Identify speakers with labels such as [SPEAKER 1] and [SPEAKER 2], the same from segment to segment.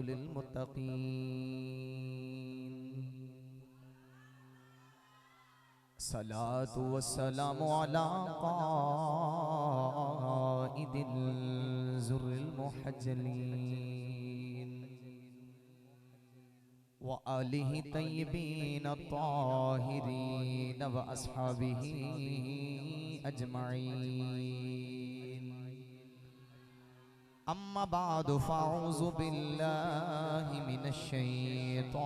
[SPEAKER 1] लिल मुत्तकीन। सलातु वस्सलामु अला क़ाइदिल ज़ुर्रिल मुहज्जलीन व आलिहि तय्यबीन अत्ताहिरीन व अस्हाबिही अजमईन। अम्मा बादु फ़अऊज़ु बिल्लाहि मिनश शैतानिर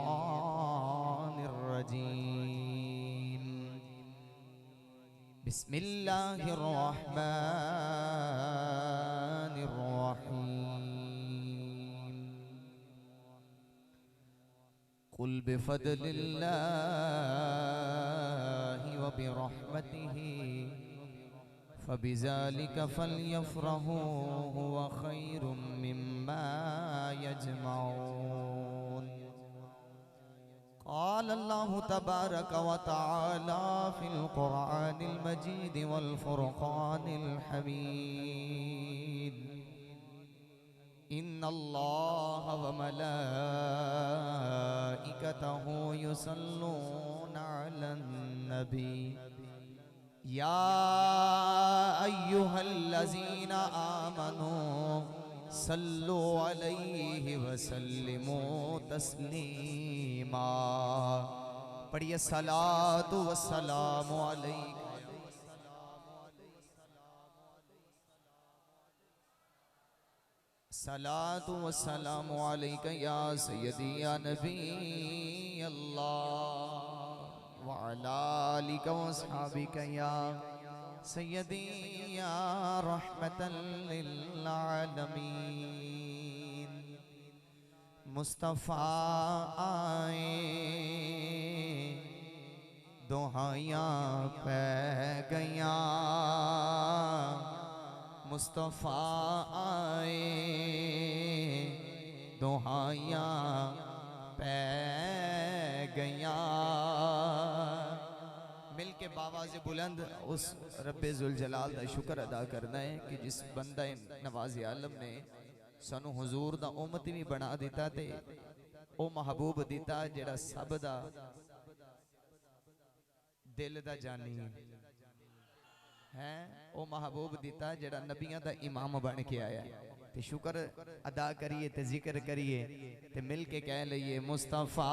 [SPEAKER 1] रजीम। बिस्मिल्लाहिर रहमानिर रहीम। कुल बिफद्लिल्लाहि व बिरहमतिही फबिज़ालिका फ़ल्यफ़रहू हुवा ख़ैरुम मिम्मा यजमऊन। क़ाल अल्लाहु तबारक व तआला फ़िल क़ुरआनिल मजीद वल फ़ुरक़ानिल हमीद। इन्नल्लाह व मलाइकतहु युसल्लूना अलन नबी या अय्युहल्लज़ीना आमनू सल्लु अलैहि वसल्लिमू तस्लीमा। पढ़िए सलातु वस्सलामु अलैका। सलातु वस्सलामु अलैका या सय्यदी या नबी अल्लाह व अला आलिका व अस्हाबिका या सय्यदी या रहमतल लिल आलमीन। मुस्तफ़ा आए दुहाइयाँ पै गया, मुस्तफ़ा आए दुहाइयाँ पै गया। मिल के बावाज़ बुलंद उस रब्बे ज़ुल जलाल दा शुक्र अदा करना है कि जिस बंदा नवाज़े आलम ने सानू हुजूर दा उम्मती भी बना दिता ते ओ महबूब दिता जेड़ा सब दा दिल दा जानी है। ओ महबूब दिता जेड़ा नबियां दा इमाम बन के आया ते शुक्र अदा करिए ते जिक्र करिए ते मिल के कह लइए मुस्तफ़ा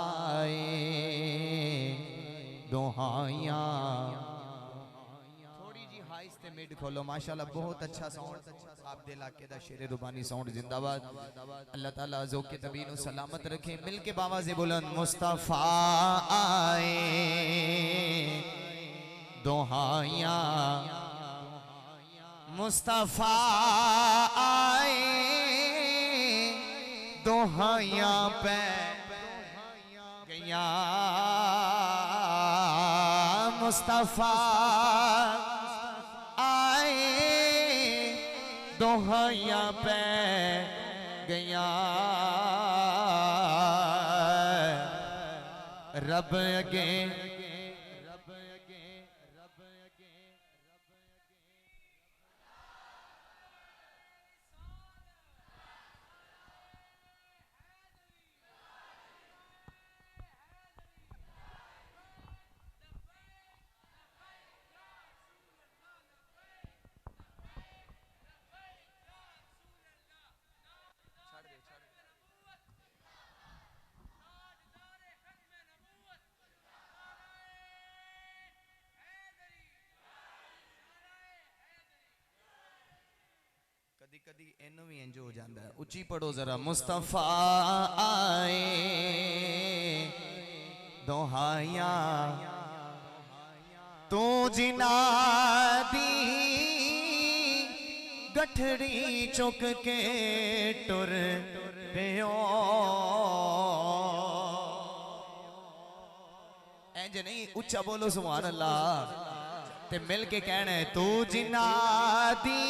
[SPEAKER 1] आए दुहाइयाँ। थोड़ी जी हाइस ते मिड खोलो माशाल्लाह बहुत अच्छा साउंड आप दे इलाके दा शेर रुबानी साउंड जिंदाबाद। अल्लाह ताला ज़ौक़ के तबीन सलामत रखे। मिल के बावाज़े बुलंद मुस्तफ़ा आए दुहाइयाँ, मुस्तफ़ा आए दुहाइयाँ पे गया, मुस्तफ़ा आए दुहाइयाँ पे गया। रब अगे कदी कदी इनू भी इंज हो जाता है। उची पढ़ो जरा मुस्तफ़ा आए दुहाइयाँ तू जिना दी गठड़ी चुक के टुर पियो। इंज नहीं उच्चा बोलो सुभान अल्लाह ते मिल के कहना है तू जिना दी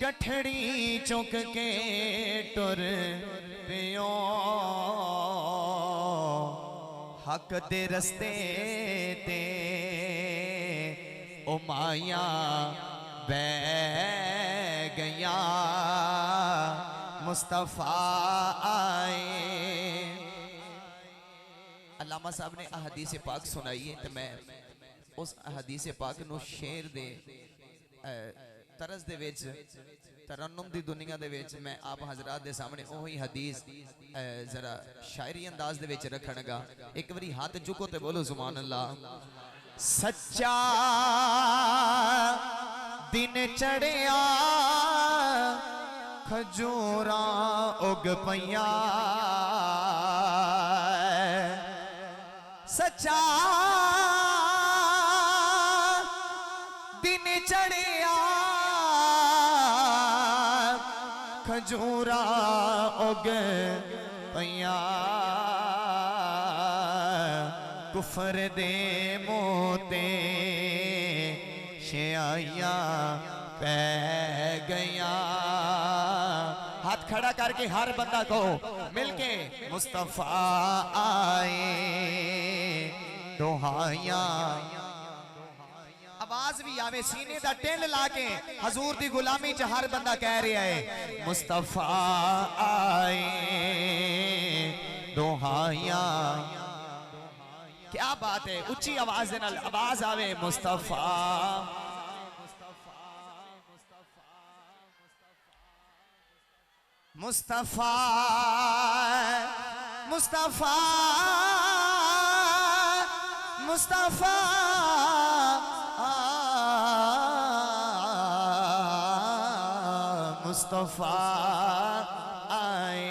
[SPEAKER 1] गठड़ी चुक के टुर पियो। हक दे रस्ते ते ओ माया बह गया। मुस्तफ़ा आए। अल्लामा साहब ने हदीस पाक सुनाई है, तो मैं उस हदीस पाक नू शेर दे तरस दे विच तरन्नुम दी दुनिया दे विच मैं आप हजरात दे सामने ओही हदीस जरा शायरी अंदाज दे विच रखणगा। एक बारी हाथ चुको ते बोलो सुभान अल्लाह। सच्चा दिन चढ़िया खजूरा उग पईया, सच्चा दिन चढ़िया खजूरा उग पईया, कुफर दे मोते शियाइया पै गया। हाथ खड़ा करके हर बंदा को मिलके मुस्तफा आए दुहाइया। आवाज भी आवे सीने दा टेल लाके हजूर दी गुलामी च हर बंदा कह रहा है मुस्तफा आए दुहाइया। क्या बात है, उच्ची आवाज दे नाल आवाज आवे मुस्तफा। मुस्तफा मुस्तफा मुस्तफा मुस्तफा आए।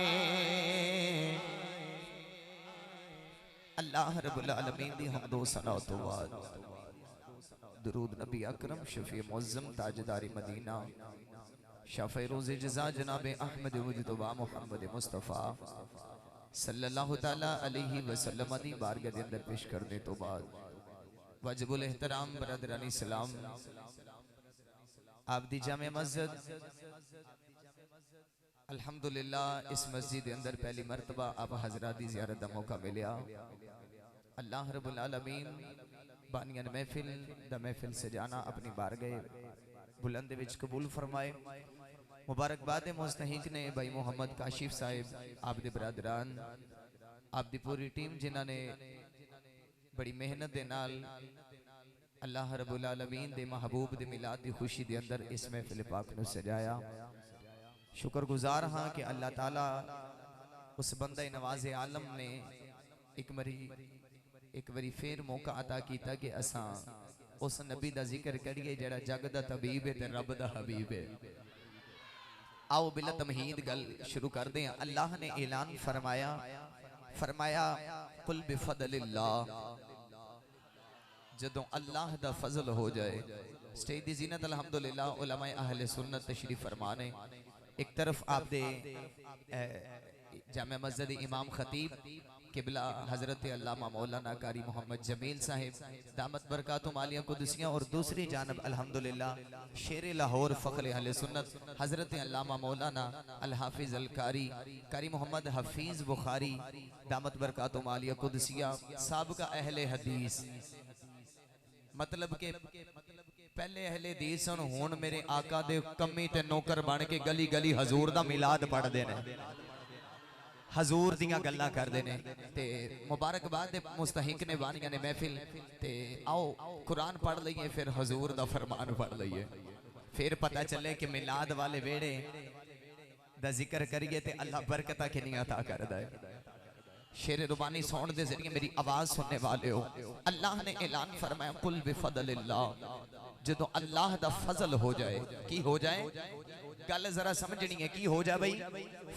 [SPEAKER 1] अल्लाह रब्बुल आलमीन दी हम्दो सना तो बाद दुरूद नबी अकरम शफी मुअज़्ज़म ताजदारी मदीना शाफ़े रोज़े जज़ा जनाब अहमद मुजतबा मुहम्मद मुस्तफ़ा सल्लल्लाहु ताला अलैहि वसल्लम दी बारगाह दे अंदर पेश करने तो बाद वाजिबुल एहतराम बरदरानी सलाम आप दी जामे मस्जिद अल्हम्दुलिल्लाह इस मस्जिद के अंदर पहली मरतबा आप हजरात दी ज़ियारत दा मौका मिलिया। अल्लाह रब्बुल आलमीन बानियान महफिल दा महफिल सजाना अपनी बारगाह बुलंद विच कबूल फरमाए। मुबारकबाद मुस्तहिक ने भाई मोहम्मद काशिफ साहिब आप दे बरादरान आप दी पूरी टीम जिन्हां ने बड़ी मेहनत दे नाल अल्लाह रब्बुल आलमीन दे महबूब दे मिलाद दी खुशी दे अंदर इस महफिल पाक नू सजाया। शुक्रगुजार हाँ कि अल्लाह ताला उस बंदे नवाज़े आलम ने एक बारी फिर मौका अता किया कि असां उस नबी दा जिक्र करिए जेड़ा जग दा तबीब है ते रब दा हबीब है। आओ बिला तमहीद गल शुरू कर दें। अल्लाह ने ऐलान फरमाया कुल बिफदलिल्लाह, जदों अल्लाह दा फजल हो जाए। स्टेज दी ज़ीनत अल्हम्दुलिल्लाह उलमाए अहले सुन्नत तशरीफ फरमाने। एक तरफ आप दे जामे मस्जिद इमाम खतीब किबला हजरत अल्लामा मौलाना कारी मोहम्मद जमील साहिब दामत बरकातुम आलिया कुदसिया और दूसरी जानब अल्हम्दुलिल्लाह शेर लाहौर फ़ख्र अहले सुन्नत हजरत अल्लामा मौलाना अल हाफिज अल कारी मोहम्मद हफीज बुखारी दामत बरकातुम आलिया कुदसिया साबका अहले हदीस, मतलब के पहले अहले हदीस हुण मेरे आका दे कमी ते नौकर बन के गली गली हजूर दा मिलाद पढ़दे ने, हजूर दियां गल्लां करदे ने। ते मुबारकबाद दे मुस्तहिक ने बानियां ने महफिल ते आओ कुरान पढ़ लईए फिर हजूर दा फरमान पढ़ लईए, फिर पता चले कि मिलाद वाले वेड़े दा जिक्र करिए ते अल्लाह बरकत किनियां अता करदा है। शेर रुबानी सुन दे जरिए मेरी आवाज सुनने वाले हो, अल्लाह ने ऐलान फरमाया कुल बिफदलिल्लाह, जदों अल्लाह दा फजल हो जाए। की हो जाए गल जरा समझनी है, की हो जाए भाई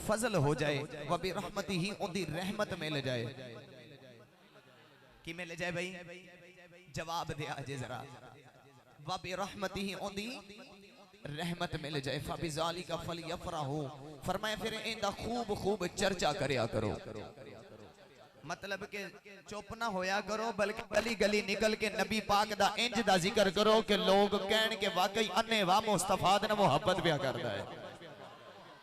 [SPEAKER 1] फजल हो जाए। व बिरहमतिही उनदी रहमत मिल जाए। की मिल जाए भाई जवाब दे आजे जरा। व बिरहमतिही उनदी रहमत मिल जाए। फबिज़ालिका फलयफरहू, फरमाया फिर इंदा खूब खूब चर्चा करया करो। मतलब के चुप ना होया करो बल्कि गली गली निकल के नबी पाक दा इंज दा जिक्र करो कि लोग कहन के वाकई अन्ने वाह मुस्तफा ने मोहब्बत पिया करदा है।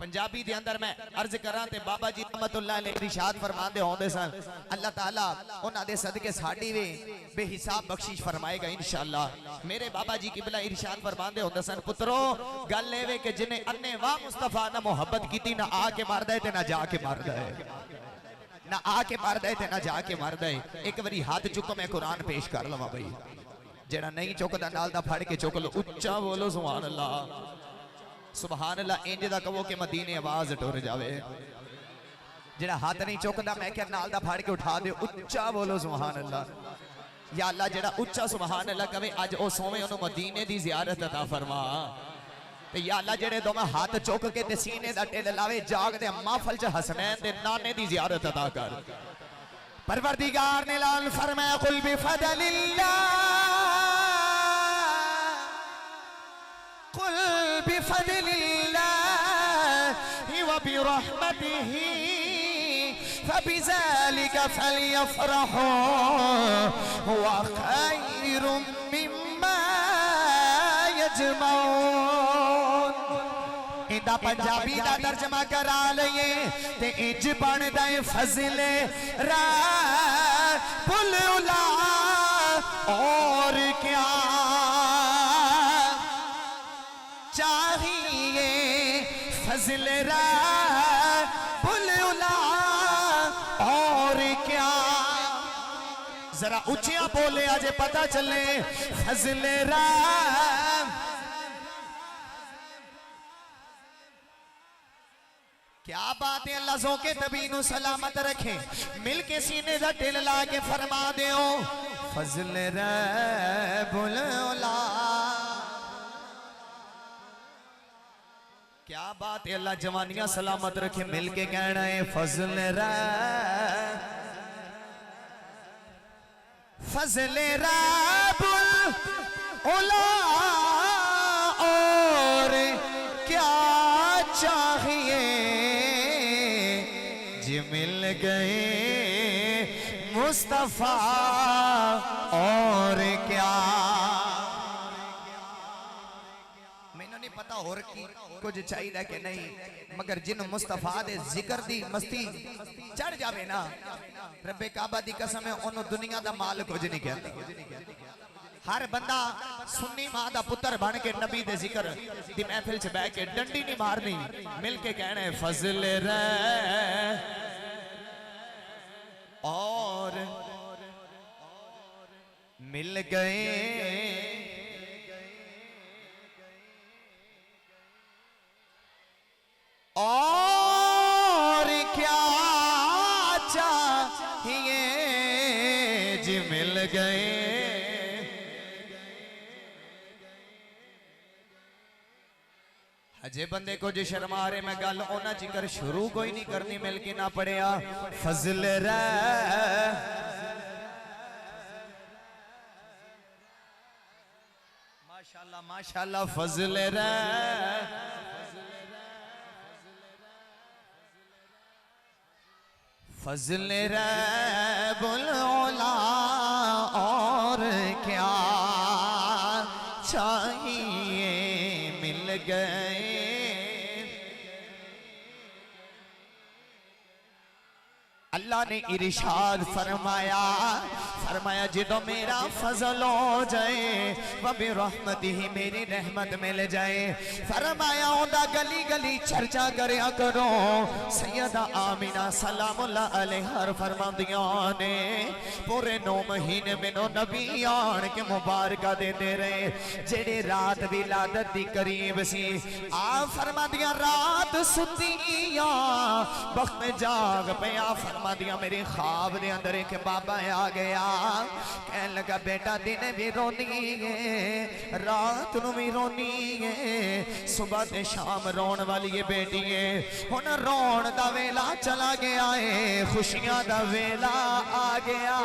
[SPEAKER 1] पंजाबी दे अंदर मैं अर्ज करा ते बाबा जी रहमतुल्लाह अलैह इरशाद फरमांदे होंदे सन अल्लाह ताला उन्हां दे सदके साडी वे बेहिसाब बख्शिश फरमाएगा इंशाअल्लाह। मेरे बाबा जी किबला इरशाद फरमांदे होंदे सन पुत्रो गल एवे कि जिन्हें अन्ने वाह मुस्तफा ना मोहब्बत कीती ना आके मारदा है ते ना जाके मारदा है, ना आके मारदा है ते ना जाके मारदा है। एक बारी हाथ चुको मैं कुरान पेश कर लवां भाई, जेड़ा नहीं चुकदा नाल दा फड़ के चुक लो, उच्चा बोलो सुभान अल्लाह सुभान अल्लाह। इंज दा कहो कि मदीने आवाज टुर जावे। जेड़ा हाथ नहीं चुकदा मैं क्या नाल दा फाड़ के उठा दे, उच्चा बोलो सुभान अल्लाह। या अल्लाह जेड़ा उच्चा सुभान अल्लाह कवे अज ओ सोवे ओनु मदीने दी ज़ियारत अता फरमा। ते या अल्लाह जेड़े दोवें हाथ चुक के ते सीने दा ढिल लावे जाग दे महफिल च हसनैन दे नाने दी ज़ियारत अता कर। परवरदिगार ने ऐलान फरमाया कुल बिफदलिल्लाह कुल बिफदलिल्लाह व बिरहमतिही फबिज़ालिका फलयफ़रहू हुवा खैरुम मिम्मा यजमऊन। इंदा पंजाबी दा तर्जमा करा लईए ते इंज बनदा है फज़ले रब्बुल उला और क्या चाहिए फज़ले रब्बुल उला और क्या। जरा ऊंचिया बोले आज पता चले फज़ले रब। क्या बात है, अल्लाह के तबीनु सलामत रखे। मिल के सीने दा ढिल ला के फरमा दियो फज़ले रब्बुल उला। क्या बात है, अल्लाह जवानियां सलामत रखे। मिल के कहना है फज़ले रब्बुल उला और क्या चाहिए जी मिल गए मुस्तफा और क्या। मैंने नहीं पता और की कुछ चाहिए कि नहीं, मगर जिन मुस्तफा दे जिक्र दी मस्ती चढ़ जावे ना रब्बे काबा दी कसम है उन्होंने दुनिया दा माल कुछ नहीं कहता। हर बंदा सुन्नी मां दा पुत्र बन के नबी दे जिक्र दी महफिल च बैठ के डंडी नहीं मारनी, मिल के कहना है फज़ले और मिल गए और क्या चाहिए जी मिल गए। अजे बंदे को जो शर्मा रहे मैं गल ओना जिक्र शुरू कोई नहीं करनी, मिल के ना पढ़िया फज़ले माशाल्लाह माशाल्लाह फज़ले फज़ले रब्बुल उला और क्या चाहिए मिल गए। अल्लाह ने इरशाद फरमाया फरमाया जिदो मेरा फजल हो जाए व बिरहमतिही मेरी रहमत मिल जाए। फरमाया ओदा गली गली चर्चा करया करो। सैयदा आमिना सलामुल्लाह अलैहा फरमांदियां ने पूरे 9 महीने मैनू नबी आन के मुबारका देते रहे। जेड़ी रात विलादत दी करीब सी आ फरमांदियां रात सुतियां वक्त में जाग पिया। फरमांदियां मेरे ख्वाब दे अंदर एक बाबा आ गया, कहने लगा बेटा दिन भी रोनी है रात नू भी रोनी है, सुबह से शाम रोन वाली है बेटी है। हुण रोन दा वेला चला गया है, खुशियां दा वेला आ गया।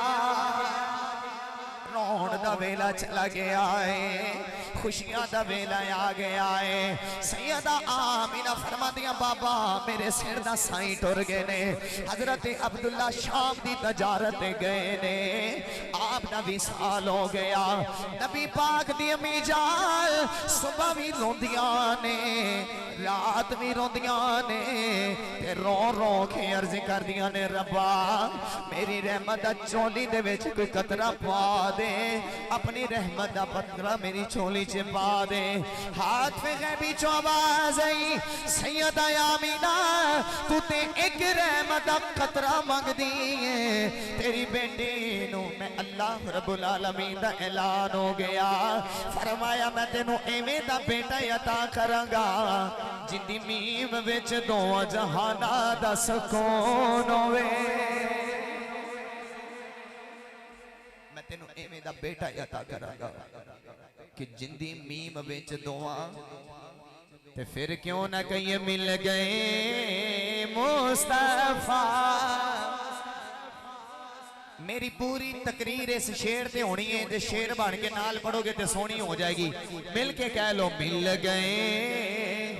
[SPEAKER 1] रोन दा वेला चला गया है, खुशियां दा वेला आ गया है। सैयदा आमिना फरमादियां बाबा मेरे सिर दा साई टुर गए ने। हजरत अब्दुल्ला शाम दी तजारत गए ने, आप दा विसाल हो गया। नबी पाक दी अम्मी जान सुबह भी रोंदियां ने, रात भी रोंदियां ने ते रो रो के अर्ज करदियां ने रब्बा मेरी रहमत दा चोली दे विच कोई कतरा पा दे, अपनी रहमत दा पतरा मेरी चोली च पा दे। हाथ पे गैबी चो आवाज आई, सैयदा आमीना तू ते एक रहमत दा कतरा मंगदी है, तेरी बेटी नू मैं अल्लाह रब्बुल आलमीन दा ऐलान हो गया, फरमाया मैं तेनू एवें दा बेटा अता करांगा जिंदी मीम विच दो जहाना दा सुकून होवे। मैं तेनू एवें दा बेटा अता करांगा कि जिंदी मीम विच दोआ, ते फिर क्यों ना कहिए मिल गए मुस्तफा। मेरी पूरी तकरीर इस शेर ते होनी है, ते शेर बन के नाल पढ़ोगे ते सोहनी हो जाएगी। मिल के कह लो मिल गए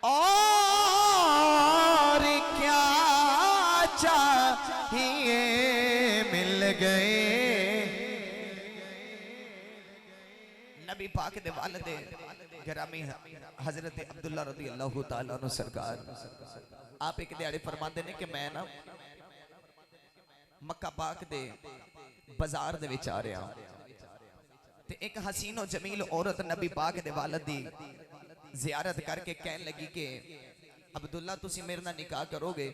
[SPEAKER 1] और क्या चाहिए, मिल गए। नबी पाक दे वालिद गिरामी हजरत अब्दुल्ला रज़ी अल्लाह तआला अन्हु सरकार आप एक दिहाड़े फरमाते ने कि मैं ना मक्का पाक दे बाजार दे विच आ रहा ते एक हसीनो जमील औरत नबी पाक दे वालिद दी जियारत करके कहने लगी कि अब्दुल्ला तुसी मेरे नाल निकाह करोगे।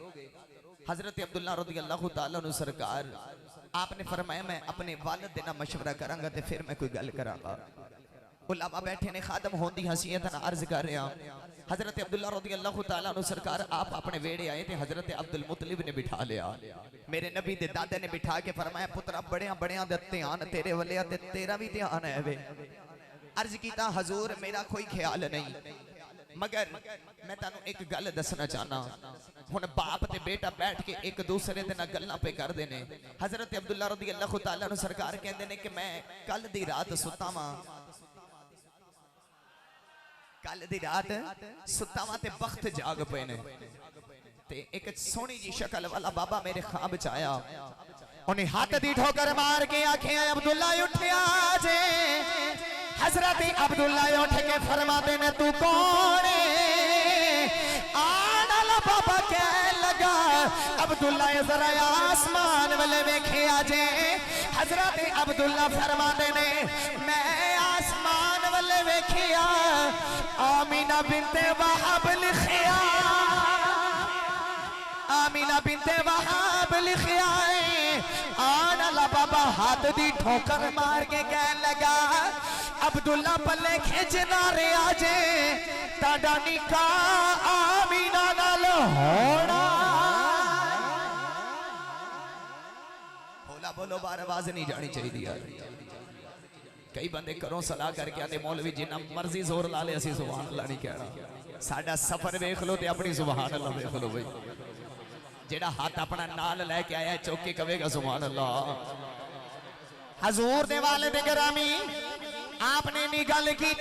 [SPEAKER 1] हजरत अब्दुल्ला रज़ी अल्लाह तआला अन्हु सरकार आपने फरमाया मैं अपने वालिद दे नाल मशवरा करांगा ते फिर मैं कोई गल करांगा। उलमा बैठे ने खादम होंदी हसीयत ना अर्ज कर रहा। हजरत अब्दुल्ला रज़ी अल्लाह तआला अन्हु सरकार आप अपने वेड़े आए थे, हजरत अब्दुल मुत्तलिब ने बिठा लिया, मेरे नबी दे दादे ने बिठा के फरमाया पुत्रा बड़िया बड़िया दे ध्यान तेरे वल्ले ते तेरा भी ध्यान है वे। अर्ज कीता हजूर मेरा कोई ख्याल नहीं, मगर मैं तानू एक गल दसना चाहना। हुण बाप ते बेटा बैठ के एक दूसरे दे नाल गल्लां पे करदे ने। हजरत अब्दुल्ला रज़ी अल्लाह तआला अन्हु सरकार कहंदे ने कि मैं कल दी रात सुता वां, कल दी रात सुता वां ते बख्त जाग पे ने ते एक सोहनी जी शक्ल वाला बाबा मेरे ख्वाब च आया। उन्हें हाथ दी ठोकर मार के आखे अब्दुल्ला उठिया जे। हजरत अब्दुल्ला उठ के फरमाते ने तू कौन है? आना बाबा कह लगा अब्दुल्ला जरा आसमान वाले वेखे आजे। हजरत अब्दुल्ला फरमाते ने मैं आसमान वाले वेखिया आमीना बिनते वहाब लिखिया, आमीना बिनते वहाब लिखिया। आना बाबा हाथ दी ठोकर मार के कह लगा अब्दुल्ला पल्ले खिंचना रे आजे ताड़ा निकाह आमीना नाल होना। बोला बोलो बार आवाज नहीं जानी चाहिए यार। कई बंदे घरों सलाह करके आते मौलवी जिन्ना मर्जी जोर ला ले असी सुभान अल्लाह नहीं कहना। साडा सफर वेख लो ते अपनी सुभान अल्लाह वेख लो भाई। जेड़ा हाथ अपना नाल लेके आया चौक के कवेगा सुभान अल्लाह। हजूर दे वालिद गिरामी आपने नी गल की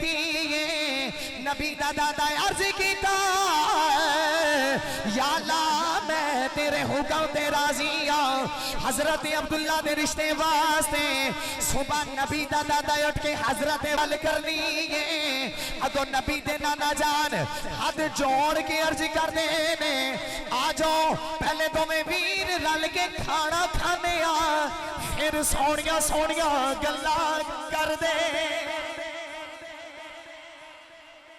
[SPEAKER 1] नबी दा दादा अर्ज कीता या अल्लाह मैं तेरे हुक्म ते राजी हां। हजरत अब्दुल्ला दे रिश्ते वास्ते सुबह नबी दा दादा उठ के हजरत वल करनी है। अगो नबी दे नाना जान हाथ जोड़ के अर्ज करदे ने आ जाओ पहले दोवें वीर रल के खाना खाने आ फिर सोनिया सोनिया गल्लां कर दे।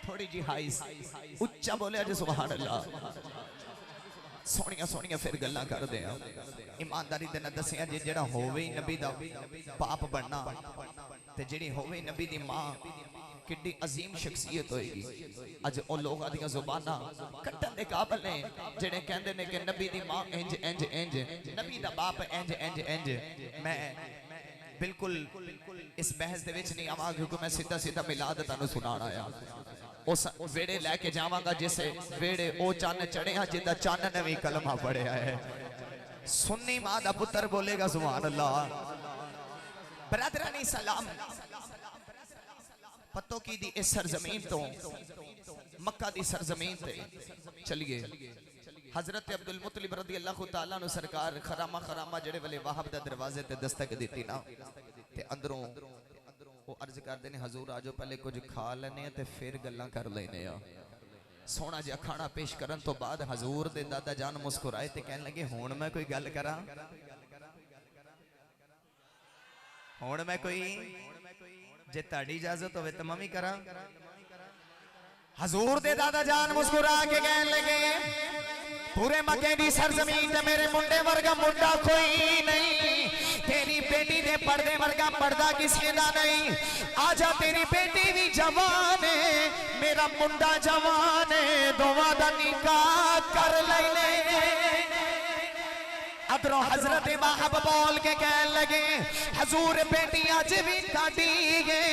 [SPEAKER 1] थोड़ी जी हाई उच्चा बोले अज सुभान अल्लाह। सोनिया सोनिया फिर गल्लां कर दे। ईमानदारी दे नाल दसिया जे जेड़ा होवे नबी दा बाप बनना ते जेड़ी होवे नबी दी मां किड्डी अजीम शख्सियत होएगी। अज ओ लोग आदियां जुबानां कट्टन दे काबिल ने जेड़े कहंदे ने कि नबी दी मां इंज इंज इंज नबी दा बाप इंज इंज इंज। मैं बिल्कुल इस बहस दे विच नहीं आवां क्योंकि मैं सीधा सीधा मिलाद तुहानू सुनाण आया। उस वेड़े लैके जावांगा जिस वेड़े ओ चन्न चढ़िया जिंदा चन्न ने भी कलमा पढ़िया है। सुन्नी मां दा पुत्र बोलेगा सुभान अल्लाह। बरादरानी सलाम पत्तों की दी इस सरजमीन तो मक्का दी सरजमीन ते चलिए। हजरत अब्दुल मुत्तलिब रज़ी अल्लाह तआला अन्हु सरकार खरामा खरामा जेड़े वाले वाहब दा दरवाजे ते दस्तक दी ना ते अंदरों वो अर्ज करते हैं हजूर आजो पहले कुछ खा लेने ते फिर गल्लां कर लेने आ। सोहना जिहा खाना पेश करन तो बाद हजूर दे दादा जान मुस्कुराए ते कहन लगे हुण मैं कोई गल करा, हुण मैं कोई जे ताड़ी इजाजत होवे तो मैं भी करा। हजूर दे दादा जान मुस्कुरा के कहन लगे पूरे मक्के दी सरजमीन ते मेरे मुंडे वर्गा मुंडा कोई नहीं, तेरी बेटी दे पर्दे वर्गा पर्दा किसी दा नहीं। आजा तेरी बेटी भी जवान है, मेरा मुंडा जवान है, दोवां दा निकाह कर लेने। अदरों हजरत महब बोल के कहन लगे हजूर बेटी अज भी ताड़ी है,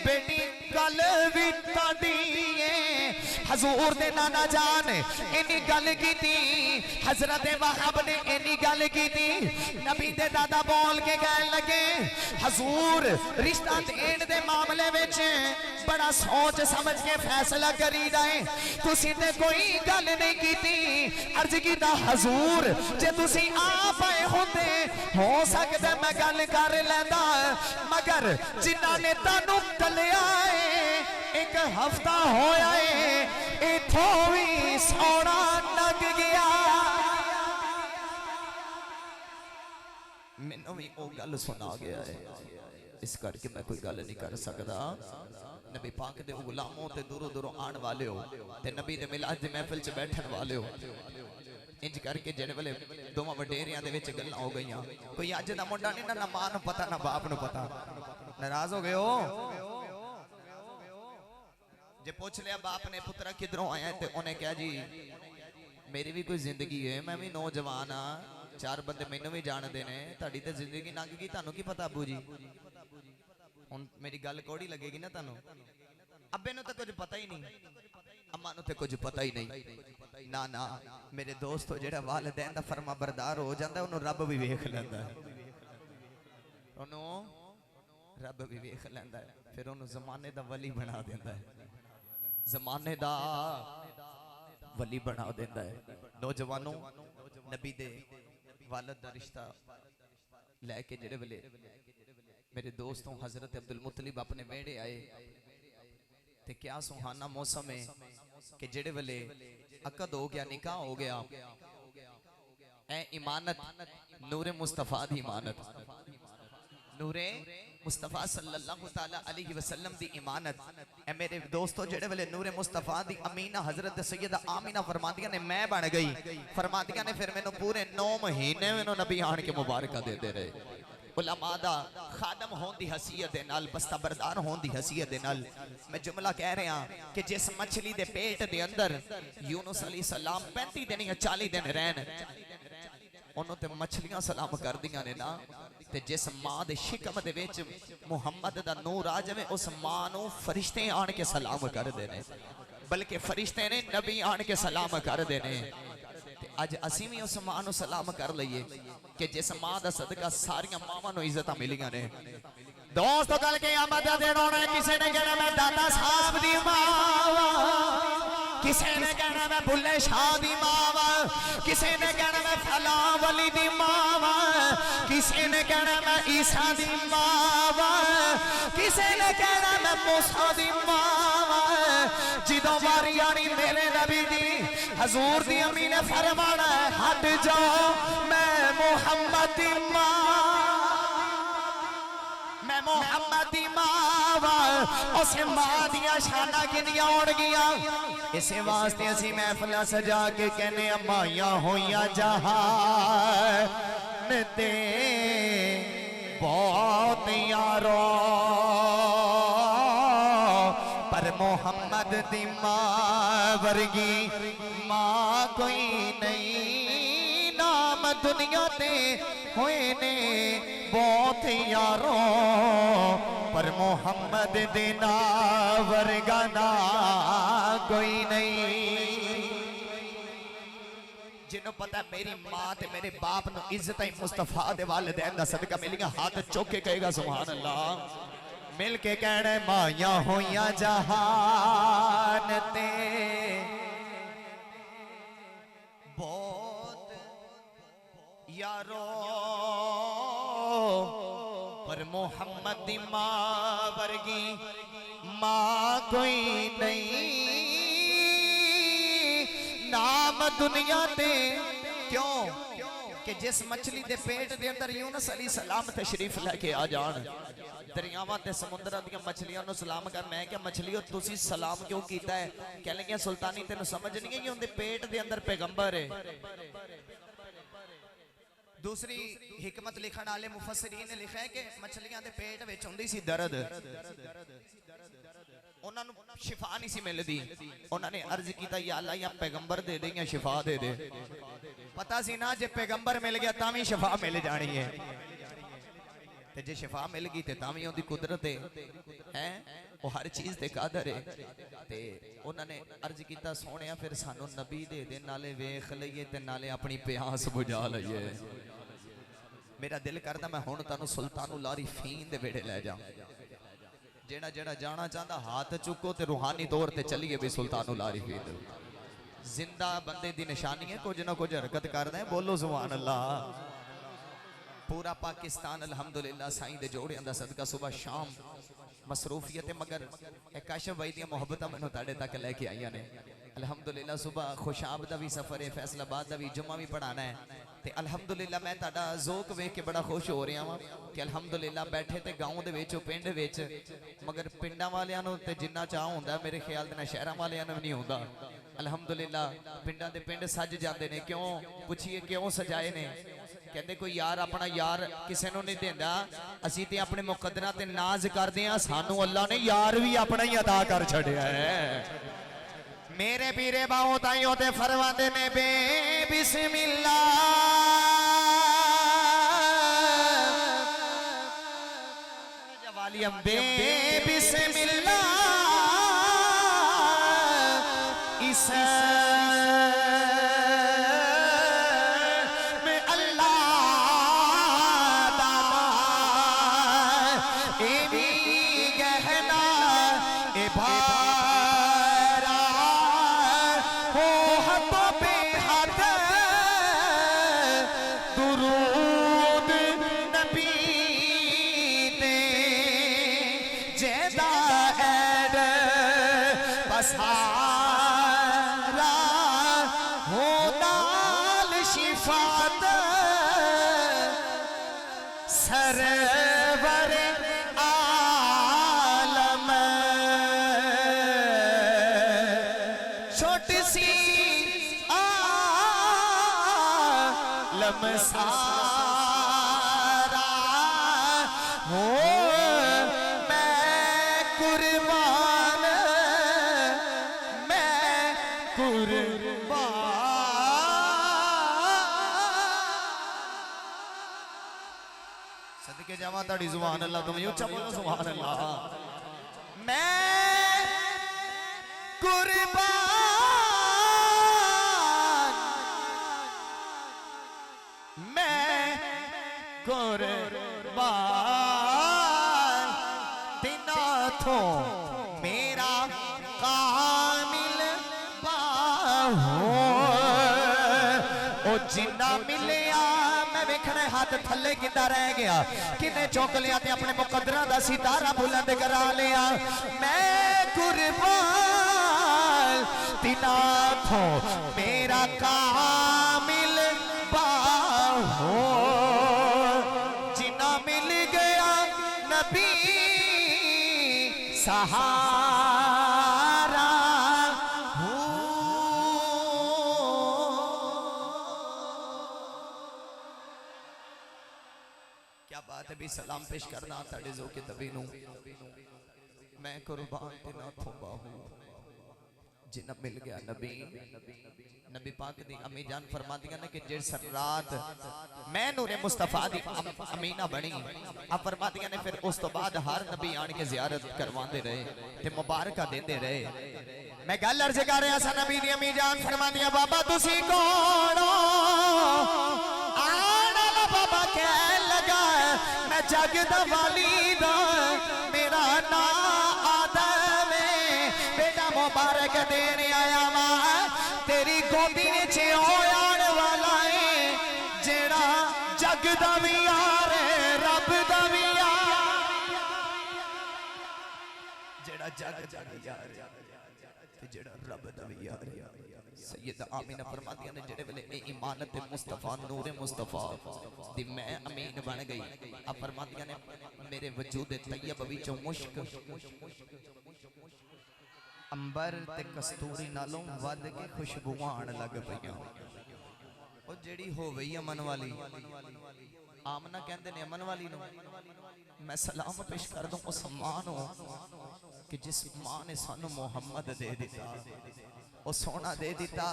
[SPEAKER 1] बेटी कल भी ताड़ी है। हजूर दे नाना जान इन्नी गल की थी, हजरत महब ने इन्नी गल की थी। नबी दे दादा बोल के कहन लगे हजूर रिश्ता देने दे मामले में बड़ा सोच समझ के फैसला करी जाए, तुसी ते कोई गल नहीं की थी। अर्ज कीता हजूर जे तुसी आप आए होते हो सकता मैं गल कर लेंदा, मगर जिन्ना ने तानू कलिया है एक हफ्ता होया है इथों भी सोना लग गया। मैनू भी वो गल सुना गया है, इस करके मैं कोई गल नहीं कर सकता। नबी पाक दे गुलामों ते दूरों दूरों आने वाले हो ते नबी दे मिलाद दी महफिल च बैठन वाले हो। इंज करके जेड़े वेले दोवां वडेरियां दे विच गल्लां हो गईयां, कोई अज दा मुंडा नहीं ना मां नूं पता ना बाप नूं पता, नाराज हो गए हो। जे पूछ लिया बाप ने पुत्रा किधरों आया ते उन्हें कहा जी मेरी भी कोई जिंदगी है, मैं भी नौजवान हाँ, चार बंदे मैनू भी जानते ने, तुहाडी ते जिंदगी लंघ गई, तुहानू की पता अबू जी। हुण मेरी गल कौड़ी लगेगी ना तुहानू, अब्बे नूं तो कुछ पता ही नहीं, अम्मा नूं ते कुछ पता ही नहीं। ना ना मेरे दोस्तों जेड़ा वालिदैन दा फरमा बरदार हो जांदा उन्होंने रब भी वेख लैंदा है, उन्होंने रब भी वेख लैंदा है, फिर उन्होंने जमाने दा वली बना देंदा है, जमाने दा वली बना देंदा है। नौजवानों नबी दे वालद दा रिश्ता लैके जेड़े वेले मेरे दोस्तों हजरत अब्दुल मुत्तलिब अपने वेड़े आए ते क्या सुहाना मौसम है कि जेड़े वेले अकद हो गया, निकाह हो गया, ए इमानत नूरे मुस्तफा दी इमानत, नूरे मुस्तफा सल्लल्लाहु ताला अलैहि वसल्लम दी इमानत। ए मेरे दोस्तों जेड़े वेले नूरे मुस्तफा दी अमीना हजरत सैयदा आमीना फरमादियां ने मैं बन गई, फरमादियां ने फिर मैनू पूरे 9 महीने मैनू नबी आन के मुबारका देते रहे। उलमा दा खादम होने दी हसीयत दे नाल, बस्ता बरदार होने दी हसीयत दे नाल मैं जुमला कह रहा कि जिस मछली दे पेट दे अंदर यूनुस अलैहिस्सलाम 35 दिन या 40 दिन रहन, उन्होंने ते मछलियां सलाम कर दियां ने ना, ते जिस मां दे शिकम दे विच मुहम्मद दा नूर आ जावे उस मां नू फरिश्ते आन के सलाम कर दे ने, बल्कि फरिश्ते ने नबी आन के सलाम कर दे ने। अज असी भी उस मां नू सलाम कर लईए कि जिस मां दा सदका सारियां मावां नू इज्जत मिलियां ने। दोस्तों कल क़यामत दा दिन होना, किसी ने कहना मैं दादा साहब दी मां, किसी ने कहना मैं बुल्ले शाह दी मां, किसी ने कहना मैं फला वली दी मां, किसी ने कहना मैं ईसा दी मां, किसी ने कहना मैं मूसा दी मां। जिदों वारी आनी मेरे नबी दी हजूर दी अम्मी ने फरमाना हट जाओ मैं मुहम्मद दी मां, मैं मुहम्मद दी मां, उस मां दियां शाना किनियां होणगियां। इसे वास्ते असी महफिल सजा के कहने माइयां होइयां जहान ते बहुत यारो, पर मोहम्मद दी मां वर्गी मां कोई नहीं। नाम दुनिया ते होए ने बहुत यारो, पर मोहम्मद दे नाम वर्गा ना कोई नहीं। जिन्हों पता मेरी मां ते मेरे बाप नू इज्जत ही मुस्तफा दे वालिदैन दा सदका मिलियां, हाथ चुक के कहेगा सुभान अल्लाह। मिल के कहना माइयां होइयां जहान ते बहुत यारो, पर पर मुहम्मद दी मां वर्गी मां कोई नहीं। नाम दुनिया ते क्यों कि जिस मछली दे पेट दे अंदर यूनुस अलैहि सलाम तशरीफ लेके आ जान, दरियावां ते समुद्रां दी मछलियां नु सलाम कर। मैं क्या मछलियों तुसी सलाम क्यों कीता है? कह लगे सुल्तानी तेन समझ नहीं है कि उनके पेट दे अंदर पैगंबर है। दूसरी हिकमत लिखण वाले मुफस्सिरीन ने लिखा है कि मछलियां दे पेट विच हुंदी सी दर्द, उन्होंने शिफा नहीं सी मिलदी। उन्होंने अर्ज किया या अल्लाह या पैगंबर दे दे या शिफा दे दे। पता सी ना जे पैगंबर मिल गया तां भी शिफा मिल जानी है, ते जे शिफा मिल गई ते तां भी उहदी कुदरत है, वो हर चीज ते कादर है। ते उन्होंने अर्ज किया सोहणिया फिर सानू नबी दे दे, नाले वेख लईए ते नाले अपनी प्यास बुझा लईए। मेरा दिल करदा मैं हुण तुहानू सुल्तानुल आरिफीन दे वेड़े लै जाऊं। जेड़ा जेड़ा जाना चाहता हाथ चुको ते रूहानी तौर ते चलिए भी सुल्तानुल आरिफीन। जिंदा बंदे दी निशानी है, कुछ ना कुछ हरकत करदा है। बोलो सुभान अल्लाह। पूरा पाकिस्तान अल्हम्दुलिल्लाह साईं दे जोड़ियां दा सदका सुबह शाम मसरूफियत, मगर काशिफ भाई दी मोहब्बत मैनू तुहाडे तक लेके आईयां ने। अल्हम्दुलिल्लाह सुबह खुशाब दा भी सफर है, फैसलाबाद दा भी, जुम्मा भी पढ़ाना है। ते अल्हम्दुलिल्लाह मैं तुहाडा ज़ौक वेख के बड़ा खुश हो रहा हां कि अल्हम्दुलिल्लाह बैठे ते गाँव दे विच पिंड विच, मगर पिंडां वालियां नूं ते जिन्ना चाह हुंदा मेरे ख्याल दे नाल शहरां वालियां नूं नहीं हुंदा। अल्हम्दुलिल्लाह पिंडां दे पिंड सज जाते हैं। क्यों पुछिए क्यों सजाए ने? कहते कोई यार अपना यार किसी को नहीं देंदा, असी ते अपने मुकद्दरां ते नाज करदे हां, सानू अल्लाह ने यार भी अपना ही अदा कर छड़िया है। मेरे पीरे बाहों ताइयों ते फरमाते ने बे बिस्मिल्लाह जवालियम बे बिस्मिल्लाह इस सरवर आलम छोटी सी आलम सारा हो मैं कुर्बान सदके जावा ताड़ी सुभान अल्लाह। तुम यूं बोलो सुभान अल्लाह। मैं कुर्बान तिना थो मेरा कामिल बाहो ओ जिन्ना मिलिया मैं वेखने हाथ थले किदा रह गया, किने चुक लिया ते अपने मुकद्दरां दा सितारा बुलंद करा लिया। मैं कुर्बान तिना थो मेरा कामिल बाहो जिन्ना मिल गया नबी सहारा क्या बात है भी सलाम पेश करना ताड़े जो के तबी नू मैं कुर्बान तिना थो बाहू जिन्ना मिल गया नबी। नबी पाक दी अम्मी जान फरमादियां ने कि जिस रात मैं नूरे मुस्तफा दी अमीना बनी, आप फरमादियां ने फिर उस तो बाद हर नबी आन के जियारत करवांदे रहे ते मुबारका देंदे रहे। मैं गल अर्ज कर रहा सा नबी दी अम्मी जान फरमादियां बाबा तुसी कौन हो? आना बाबा कह लगा मैं जग दा वाली दा मेरा नाम आदम है बेटा मुबारक देने आया मां तेरी गोदी च आने वाला है जेड़ा जग दा भी यार है रब दा भी यार जग जग यार ते जेड़ा रब दा भी यार सैयदा आमीना फरमादियां ने जेड़े वेले ए ईमान ते मुस्तफा नूर मुस्तफा दी मैं अमीन बन गई अब फरमादियां ने मेरे वजूद तैयब विचों मुश्क अंबर ते कस्तूरी नालों वध के खुशबुआं आण लग पईयां ओ जेड़ी हो गई अमन वाली आमना कहंदे ने अमन वाली नु मैं सलाम पेश कर दूं उस मां नु कि जिस मां ने सानू मुहम्मद दे दिता ओ सोना दे दिता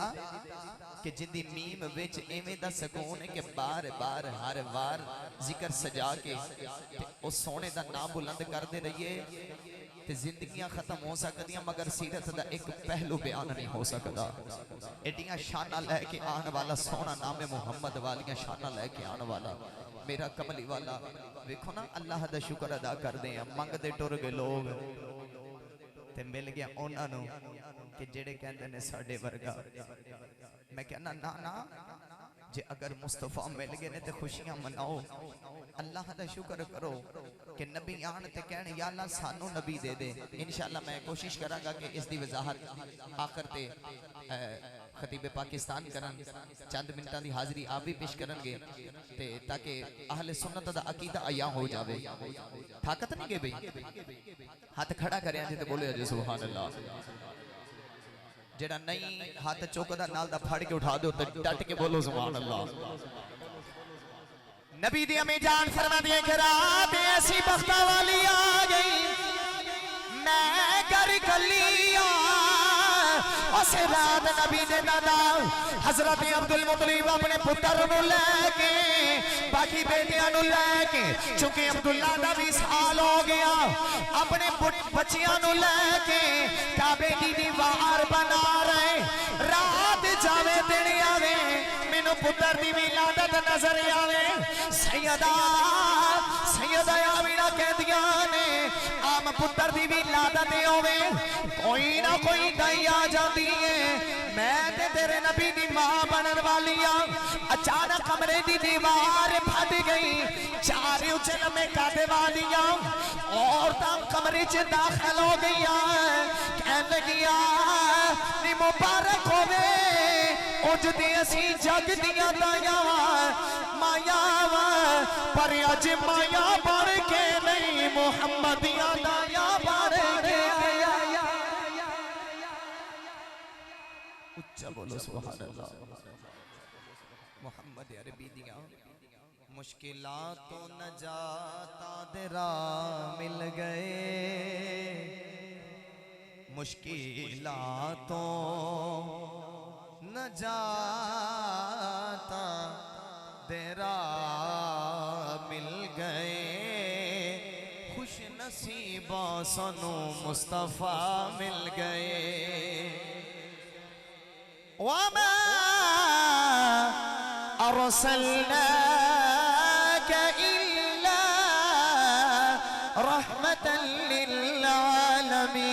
[SPEAKER 1] कि जिंदी मीम विच एवें दा सकून है कि बार बार हर वार जिक्र सजा के ओ सोने दा नाम बुलंद करदे रहिए ते जिंदगियां खत्म हो सकदियां मगर सीरत दा एक पहलू बयान नहीं हो सकदा एडियां शाना लेके आने वाला सोना नाम है मुहम्मद वालियां शाना लेके आने वाला मेरा कमली वाला देखो ना अल्लाह दा शुक्र अदा करदे हैं मंगदे टुर गए लोग ते मिल गया उन्हां नूं कि जेड़े कहंदे ने साडे वर्गा मैं कहना ना ना जे अगर मुस्तफा मिल गए ने ते खुशियां मनाओ अल्लाह दा शुक्र करो कि नबी आन ते कहण या अल्लाह सानू नबी दे दे इंशाअल्लाह मैं कोशिश करांगा कि इस दी वजाहत आखिर ते खतीब पाकिस्तान करन चंद मिनटां दी हाजिरी आप भी पेश करनगे ते ताकि अहले सुन्नत दा अकीदा अया हो जावे ताकत नहीं के भाई हाथ खड़ा करया जे ते बोले अजे सुभान अल्लाह जेड़ा नहीं हाथ चौकदा नाल दा फाड़ के उठा दो ते डट के बोलो सुभान अल्लाह नबी दी अम्मी जान फरमाती है कि रात ऐसी बख्ता वाली आ गई मैं घर कलिया उस रात नबी दे दादा हजरत अब्दुल मुतलिब अपने पुत्र नु लेके बाकी बेटियां नु लेके चूंकि अब्दुल्ला दा विसाल हो गया अपने बच्चियां नु लेके काबे दी दीवार बना रहे रात जावे दिन आवे मेनू पुत्र दी विलादत नजर आवे सैयदा आमीना कहदियां ने आम पुत्र दी विलादत होवे कोई ना कोई दाई आ जाती है मैं ते तेरे नबी दी मां बनन वाली आ अचानक कमरे दी दीवार फट गई चार उच्चे लम्बे कादे वालियां औरतां कमरे च दाखिल हो गई कहन लगिया नी मुबारक होवे उज दे असी जग दियां दाया माया पर अज माया बन के नहीं मुहम्मदियां दाया बन के उच्चा बोलो सुभान अल्लाह मोहम्मद अरबी दियां मुश्किलातों नजाता तेरा मिल गए मुश्किलातों नजाता तेरा मिल गए खुश नसीबा सनू मुस्तफा मिल गए वमा अरसलनाक इल्ला रहमतन लिल आलमीन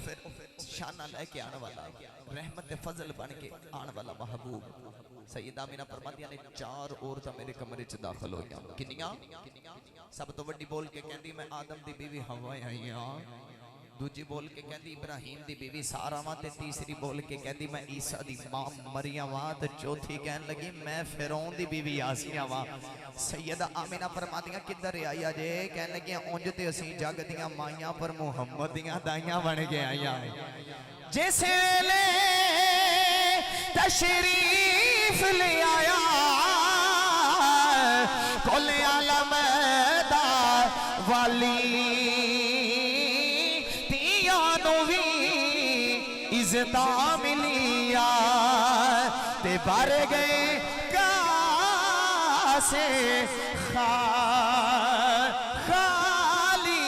[SPEAKER 1] फिर शाना लेके आने वाला रहमत फजल बन के आने वाला महबूब सैयदा आमीना फरमादियां ने चार औरतां मेरे कमरे च दाखिल हो गईं किन्नियां सब तो वड्डी बोल के कहंदी मैं आदम दी बीवी हवा आई हां दूजी बोल के कहंदी इब्राहिम दी बीवी सारा वा ते तीसरी बोल के कहंदी मैं ईसा दी मां मरियम वा ते चौथी कहन लगी मैं फिरौन दी बीवी आसिया वा सैयदा आमीना फरमादियां किधर आई जे कहन लगी उंज ते असीं जग दियां माइयां पर मुहम्मद दियां दाइयां बन के आईयां जिस वेले तशरीफ ले आया कुल आलम दा वाली इज्जत मिलिया ते भर गए कासे खाली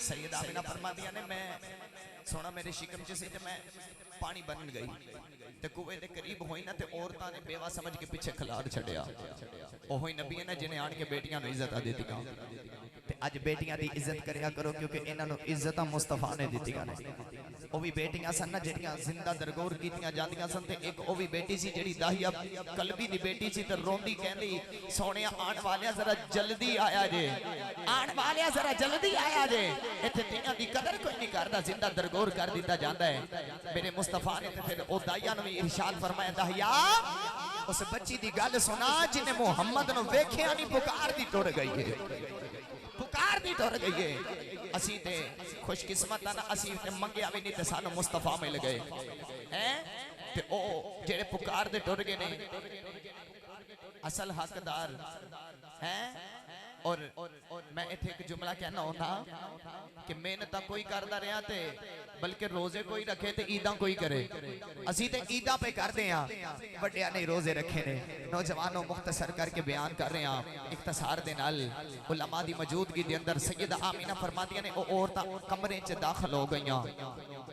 [SPEAKER 1] सैयदा आमीना फरमादियां ने मैं सोना मेरे शिकम च सी ते मैं पानी बन गई ते कुएं दे करीब होई ना ते औरतां ने बेवा समझ के पीछे खलाड़ छड़िया ओही नबी ने जिन्हें आन के बेटियां नु इज्जत दित्तियां ते अज बेटियां दी इज्जत करया करो क्योंकि इन्हां नूं इज्जतां मुस्तफा ने दित्तियां ने। ओ भी बेटियां सन ना जिहड़ियां जिंदा दरगोर कीतियां जांदियां सन ते एक ओ भी बेटी सी जिहड़ी दाहिया कलबी दी बेटी सी ते रोंदी कहंदी सोहणिया आण वालिया जरा जल्दी आया जे, आण वालिया जरा जल्दी आया जे। इत्थे तियां दी कदर कोई नहीं करदा, जिंदा दरगोर कर दिता जांदा है। मेरे मुस्तफा ने ते फिर ओ दाहिया नूं भी इरशाद फरमाया दाहिया उस बच्ची दी गल सुना जिन्हें मुहम्मद नूं वेखिया नहीं पुकार दी टुर गई है, पुकार दी टुर गई है। असी ते खुशकिस्मत ना असी ते मंगया भी नहीं ते सानू मुस्तफा मिल गए हैं ते ओ जेड़े पुकार दे टुर गए ने असल हकदार हैं। और मैं इत्थे एक जुमला कहना होना कि मेहनत कोई करदा रहा ते बल्कि रोजे कोई रखे ते ईदां कोई करे। असी ते ईदां पे करदे हां, वड्डिया ने रोजे रखे ने। नौजवानों मुख्तसर करके बयान कर रहे हैं इख्तसार दे नाल। उलमा दी मौजूदगी दे अंदर सैयदा आमीना फरमादियां ने ओ औरतां कमरे च दाखिल हो गईयां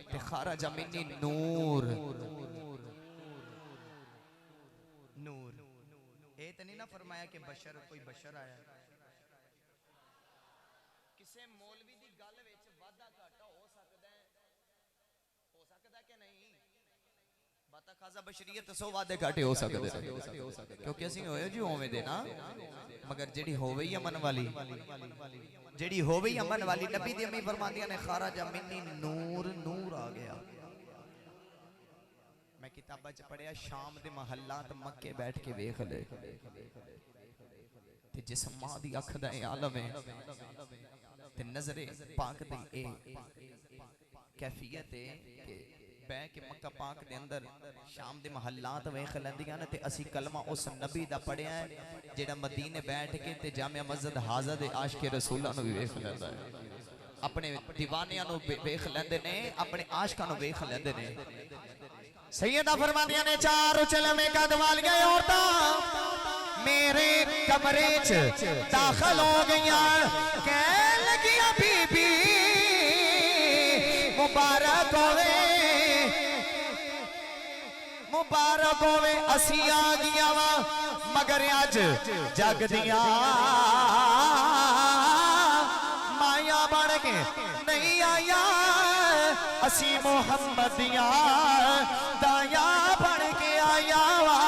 [SPEAKER 1] ते खारजा मिन्नी नूर नूर। ए ते नहीं ना फरमाया कि बशर कोई बशर आया। किसे मौलवी दी गल विच वादा घाटा हो सकदा है कि नहीं? बाता खाजा बशरीयत सो वादे घाटे हो सकदे क्योंकि असीं होए जी उवें दे ना। मगर जेड़ी होवे ही अमन वाली, जेड़ी होवे ही अमन वाली नबी दी अम्मी फरमांदियां ने खारजा मिन्नी नूर, नूर आ गया। मैं किताबा च पढ़िया शाम दे महल्लात मक्के बैठ के वेख ले ते जिस मां दी अख दा आलम है ते नजरे पाक दी ए कैफियत है कि बैठ के मक्का पाक दे अंदर शाम दे महल्लात वेख लैंदियां ने ते असी कलमा उस नबी दा पढ़िया है जेड़ा मदीने बैठ के ते जामिया मस्जिद हाजा दे आशिक रसूलां नूं वेख लैंदा है, अपने दीवानियां नूं वेख लैंदे ने, अपने आशिकां नूं वेख लैंदे ने। सैयदा फरमादियां ने चार उचलमे कद वालियां औरतां मेरे कमरे च दाखिल हो गईयां। कह लगियां बीबी मुबारक होवे, मुबारक होवे असी आ गईयां वा मगर अज जग दियां माया बन के नहीं आया। असी मोहम्मद दियां दाया बन के आया वा।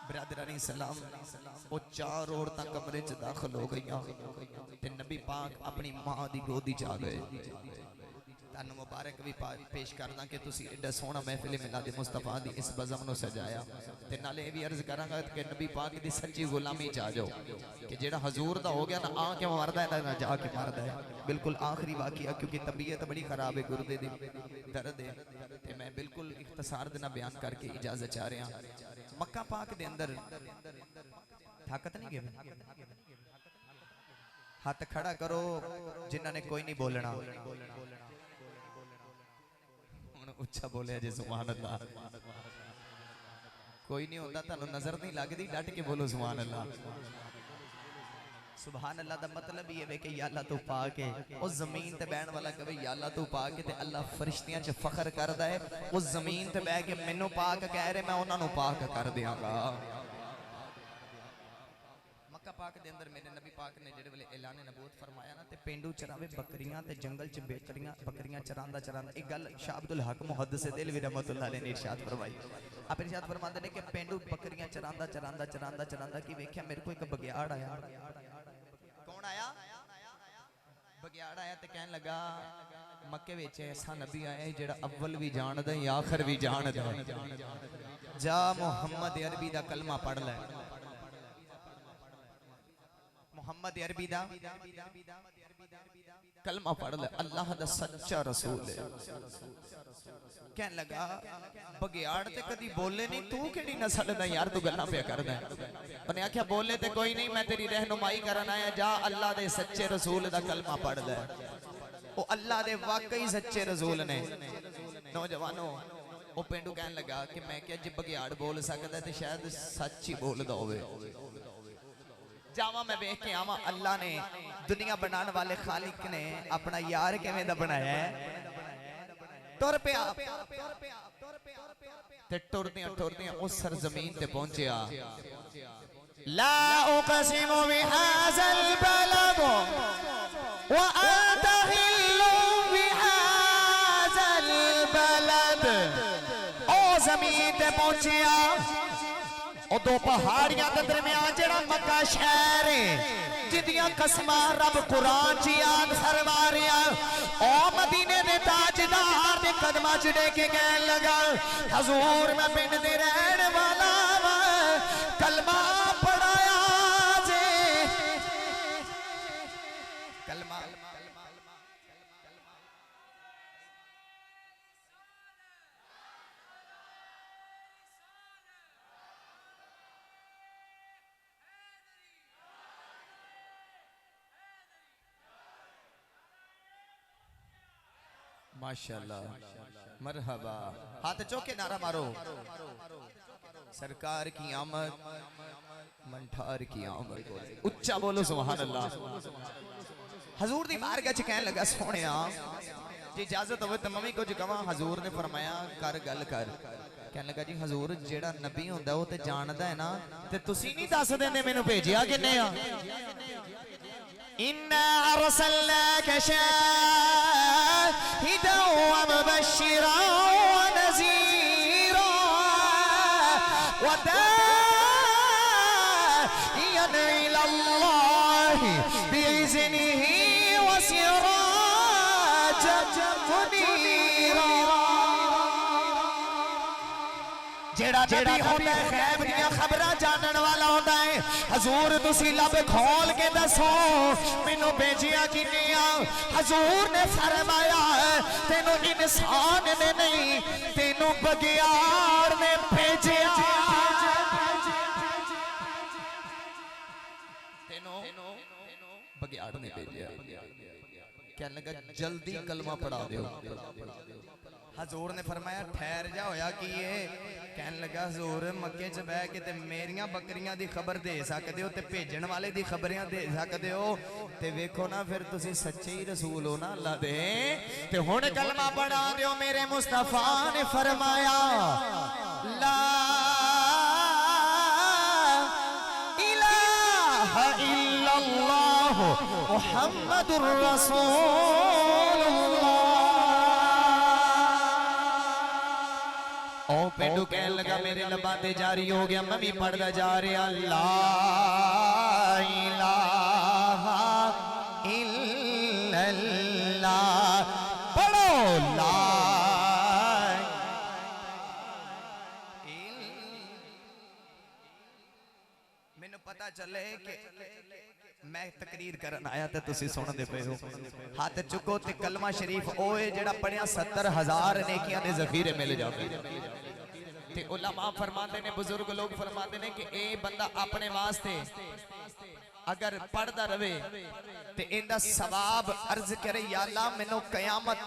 [SPEAKER 1] बिरादरानी सलाम वो चार औरतां कमरे च दाखिल हो गईयां ते नबी पाक अपनी मां दी गोदी च आ गए। तानू मुबारक भी पेश करना कि तुसी एडा सोहना महफिल मिलाद मुस्तफा दी इस बज़म नु सजाया ते नाले ये भी अर्ज करांगा कि नबी पाक दी सच्ची गुलामी च आ जाओ कि जेड़ा हजूर दा हो गया ना आ के मरदा है ना जा के मरदा है। बिल्कुल आखिरी वाकया क्योंकि तबीयत बड़ी खराब है, गुर्दे दी दर्द है ते मैं बिल्कुल इख्तिसार दे नाल बयान करके इजाजत चाह रहा। मक्का पाक दे अंदर ताकत नहीं गए। हाथ खड़ा करो जिन्हां ने कोई नहीं बोलना, उच्चा बोले जे सुभान अल्लाह। कोई नहीं होता तानू नजर नहीं लगती, डट के बोलो सुभान अल्लाह। सुभान अल्लाह दा मतलब ये है कि या अल्लाह तू पा के उस जमीन ते बैठने वाला कहे या अल्लाह तू पा के ते अल्लाह फरिश्तियां च फखर करदा है उस जमीन ते बैठ के मैनू पाक कह रहे मैं उन्हां नू पाक कर दियांगा। मक्का पाक दे अंदर मेरे नबी पाक ने जेड़े वेले ऐलान नबूवत फरमाया ना ते पेंडू चरावे बकरियां ते जंगल च बकरियां चरांदा चरांदा एक गल शाह अब्दुल हक मुहद्दिस दिलवी रहमतुल्लाह अलैह ने इरशाद फरमाई। आप इरशाद फरमाते ने कि पेंडू बकरियां चरांदा चरांदा चरांदा चरांदा कि वेख्या मेरे को एक बगियाड़ आया। कौन आया? बगियाड़ आया ते कहन लगा मक्के विच ऐसा नबी आया जेड़ा अव्वल भी जानदा है आखिर भी जानदा है। जा मुहम्मद अरबी दा कलमा पढ़ ले, मुहम्मद अरबी दा कलमा पढ़ ले, अल्लाह दा सच्चा रसूल है। कहन लगा बगियाड़ ते कदी बोले नहीं, तू केड़ी नस्ल दा यार तू गल्लां पे करदा है? उन्हें आख्या बोले ते कोई नहीं, मैं तेरी रहनुमाई करन आया, जा अल्लाह दे सच्चे रसूल दा कलमा पढ़ ले। ओ अल्लाह दे वाकई सच्चे रसूल ने। नौजवानों ओ पिंडू कहन लगा कि मैं क्या जे बगियाड़ बोल सकदा ते शायद सच ही बोलदा होवे। जावा मैं वेख के आवा अल्लाह ने दुनिया बनाने वाले खालिक ने अपना यार किवें दा बनाया है। तुर पिया ते टुरदियां टुरदियां उस सरजमीन ते पहुंचया ला उक़सिमु बिहाज़ल बलद व अंत हिल्लु बिहाज़ल बलद। ओ ज़मीन ते पहुंचिया ओ दो पहाड़ियां के दरमियान जेड़ा मक्का शहर है जिदियां कसमां रब कुरान च याद फरमा रहा। ओ मदीने दे ताजदार दे कदमां च टेके कहन लगा हजूर मैं पिंड दे रहन वाला वा कलमा पढ़ाया जे कलमा। माशाअल्लाह मरहबा। हाथ चौके नारा मारो। सरकार की आमद मंठार की आमद। उच्चा बोलो सुभान अल्लाह। हजूर दी बारगाह च कहन लगा सोहणिया जी इजाजत हो तो मम्मी कुछ कहां। हजूर ने फरमाया कर गल कर। कहन लगा जी हजूर जेड़ा नबी हुंदा वो ते जानदा है ना ते तुसी नहीं दस देंदे मैनू भेजिया किन्ने आ। इन्ना अरसलनाका शाहिदन व मुबश्शिरन व नज़ीरा व दाइयन इलल्लाहि बिइज़निही व सिराजन मुनीरा। जेड़ा नबी होंदा है गैब दियां खबरां जानन वाला होंदा है। हजूर तुसी लब खोल के दसो मैनू भेजिया किने आ। हजूर ने फरमाया तेनू इंसान ने नहीं तेनू बगियाड़ ने भेजिया। तेनू बगियाड़ ने भेजिया। कहने लगा जल्दी कलमा पढ़ा दो। हजूर ने फरमाया ठहर जा होया कि ये। कहने लगा हजूर मक्के च बह के ते मेरियां बकरियां दी खबर दे सकदे हो ते भेजण वाले दी खबरियां दे सकदे हो ते वेखो ना फिर तुसी सच्चे ही रसूल हो ना अल्लाह दे। ते हुण कलमा पढ़ा दियो। मेरे मुस्तफा ने फरमाया ला इलाहा इल्लल्लाह मुहम्मदुर रसूलुल्लाह। ओ पेंडू कहन लगा मेरे लबाते जारी हो गया मैं भी पढ़दा जा रहा। ला इलाहा इल्लल्लाह पढ़ो ला। मैनू पता चले कि मैं तकरीर करन आया तो तुसी सुनदे पे हो। हाथ चुको ते कलमा शरीफ ओए जेड़ा पढ़िया 70,000 नेकियां दे ज़खीरे मिल जावे। ते उलमा फरमाते ने बुजुर्ग लोग फरमाते ने कि ए बंदा अपने वास्ते अगर पढ़दा रहे ते इंदा सवाब अर्ज करे या अल्लाह मैनू कयामत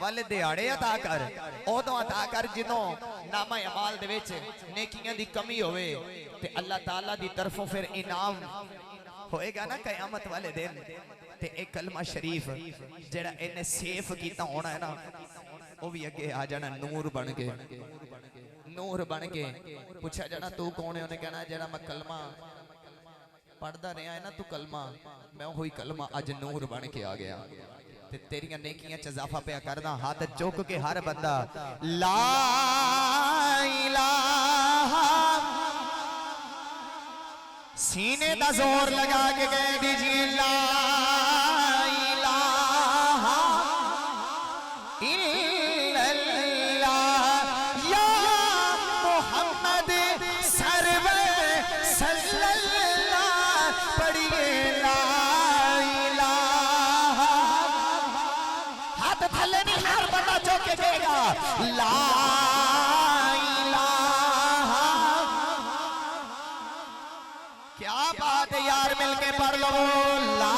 [SPEAKER 1] वाले दिहाड़े अता कर ओदों अता कर जिदों नामा अमाल दे विच नेकियां दी कमी होवे ते अल्लाह ताला दी तरफों फिर इनाम होएगा ना कयामत वाले दिन। ते एक कलमा शरीफ जेड़ा इन्हें सेफ कीता होना है ना वो भी अगे आ जाना नूर बन के। नूर बन के पूछा जाना तू कौन है उन्हें कहना जेड़ा मैं कलमा पढ़दा रहा है ना तू कलमा मैं वही कलमा अज नूर बन के आ गया ते तेरियां नेकियां च इजाफा पे करदा। हाथ चुक के हर बंदा ला इलाहा सीने का जोर लगा के कह दीजिए ला इलाहा इल्लल्लाह या मोहम्मद सरवर सल्लल्लाह पढ़िए ला इलाहा। हाथ थल्ले नहीं हर बंदा चौक के देगा ला यार मिलके पढ़ लो ला।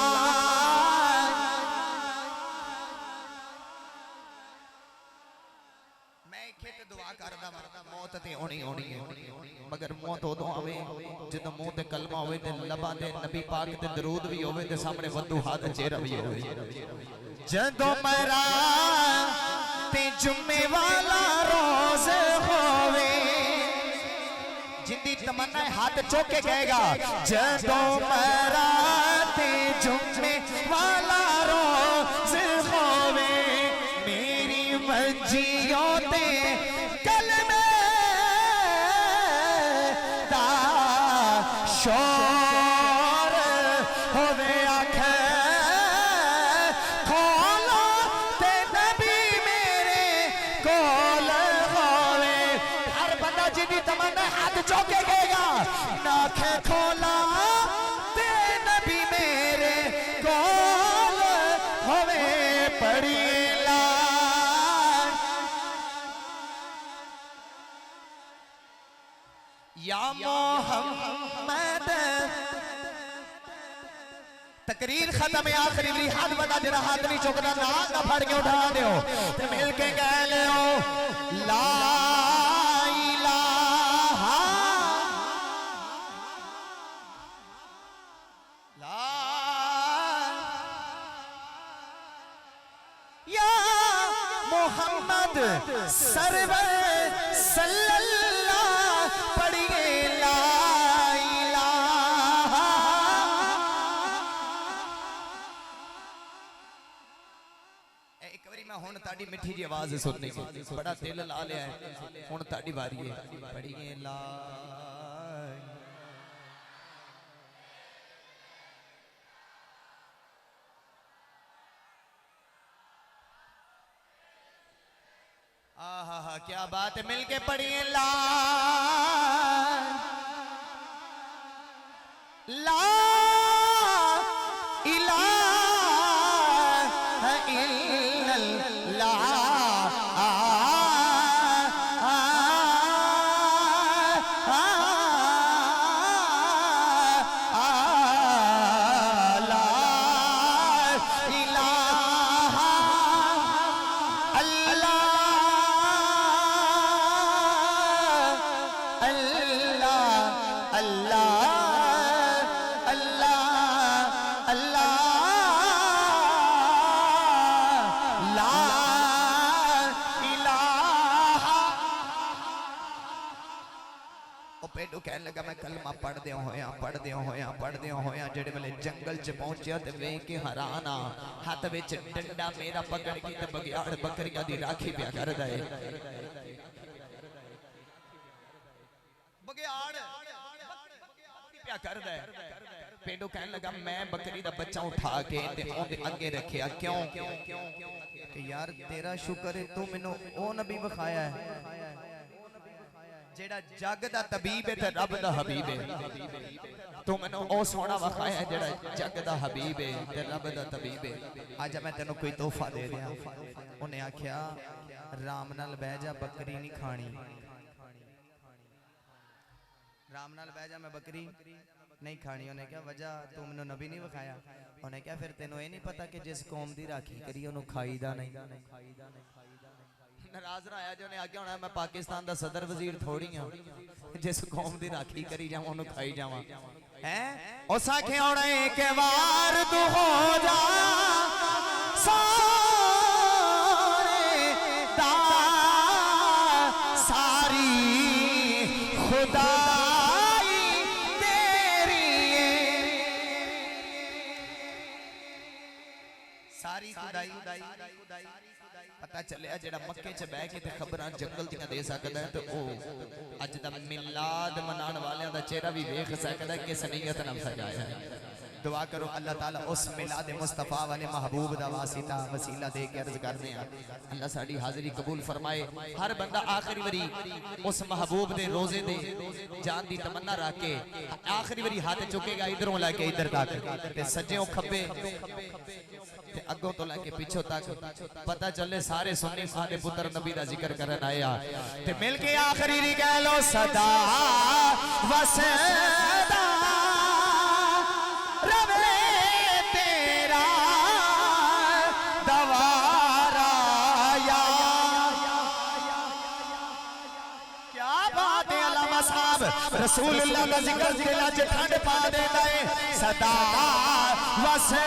[SPEAKER 1] मैं खेत दुआ करदा मौत ते होनी होनी है मगर मौत उदों आवे जदों मुंह ते कलमा होवे ते लबां ते नबी पाक ते दरूद भी होवे ते सामने वद्दू हाथ चेहरा भी होवे। जदों मरा ते जुम्मे वाला रोज होवे जिंदी तमन्ना हाथ चौक के कहेगा जदों मराते जुम्मे वाला रोज़ होवे मेरी मंजियों ते कलमे दा शोर होवे आखे खोलो ते नबी मेरे कोल होवे। हर बंदा जिंदी तमन्ना हाथ चौके कहेगा नाखे खोला ते नबी मेरे कोल होवे पड़ी ला या मोहम्मद। तकरीर खत्म है आखिरी भी हाथ बता जरा हाथ नहीं चुकना ना फड़ के उठा दो ते मिल के कह लो ला इलाहा ला या मोहम्मद सरवर सल्लल्लाहु पढ़िए ला हुण ताड़ी मिठी जी आवाज सुनने की बड़ा दिल ला लिया है हुण ताड़ी बारी है पढ़िए ला आहा हा क्या बात है मिलके पढ़िए ला ला इलाहा कहने लगा मैं कलमा पढ़दे होया जेड़े वेले जंगल च पहुंचा ते वेख के हैरान आ हाथ विच डंडा मेरा पकड़ के ते बगियाड़ बकरियां दी राखी पिया करदा है बगियाड़ पिया करदा है पेंडू कहने लगा मैं बकरी दा बच्चा उठा के ते ओदे अगे रखिया क्यों कि यार तेरा शुक्र है तू मैनू ओ नबी विखाया है जेड़ा जग दा तबीब है ते रब दा हबीब है तू मैनू ओ सोना विखाया जेड़ा जग दा हबीब है ते रब दा तबीब है आज मैं तेनू कोई तोहफा दे दिया उन्हें आख्या राम नाल बह जा बकरी नहीं खानी राम नाल बह जा मैं बकरी नहीं खानी उन्हें क्या वजह तू मैनू नबी नहीं विखाया उन्हें क्या फिर तेनू ये नहीं पता कि जिस कौम दी राखी करी उन्होंने खाईदा नहीं नाराज रहा जो ने आगे होना मैं पाकिस्तान दा सदर वजीर थोड़ी हां जिस कौम दी राखी करी जावां ओनु खाई जावां हैं उस आखे होना एक बार तू हो जा सारे दा सारी खुदाई तेरी सारी खुदाई पता चलिया जेड़ा मक्के च बह के खबरां जंगल दियां दे सकदा है तो ओ अज दा मिलाद मनाने वालियां दा चेहरा भी देख सकदा है किस नीयत नाल सजाया है दुआ करो अल्लाह ताला उस मिलाद मुस्तफा वाले महबूब दा वासिता वसीला दे के अर्ज करदे हैं अल्लाह साडी हाजिरी कबूल फरमाए हर बंदा आखिरी बारी उस महबूब दे रोजे दे जान दी तमन्ना रख के आखिरी बारी हाथ चुकेगा इधरों लेके इधर तक ते सज्जों खब्बे अगों तो लेके पिछों तक पता चले सारे सुन्नी सादे पुत्र नबी दा जिक्र करन आया ते मिल के आखिरी कह लो सदा वसदा रवे तेरा दवारा या क्या बात है अल्लामा साहब रसूलुल्लाह दा जिक्र दिल च ठंड पा देंदा है सदा वसदा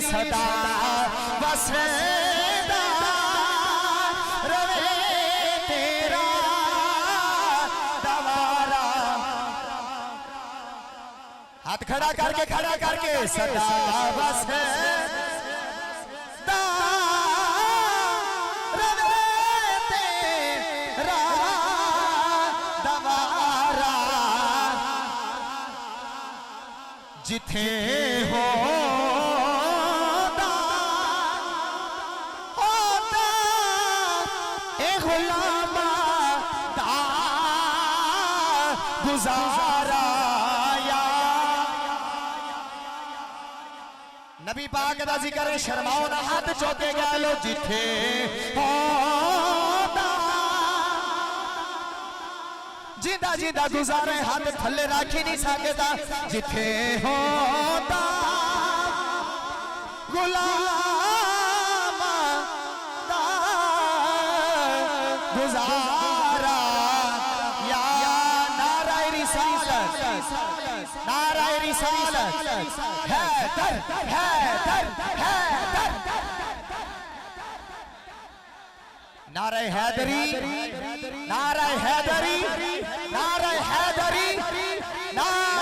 [SPEAKER 1] सदा वसदा रवे तेरा दवारा। हाथ खड़ा करके सदा वसदा रवे तेरा दवारा। जिथे होता ए गुलामा दा गुजारा। नबी पाक दा जिक्र शर्माओ ना हाथ चौके गालो। जिथे होता जिंदा जिंदा गुजारे हाथ थले राखी नहीं सकता। जिथे होता गुलाम दा गुजारा। या नाराए रिसालत नाराए रिसालत हैदर हैदर हैदर। नाराए हैदरी नाराए हैदरी नाराए हैदरी नाराए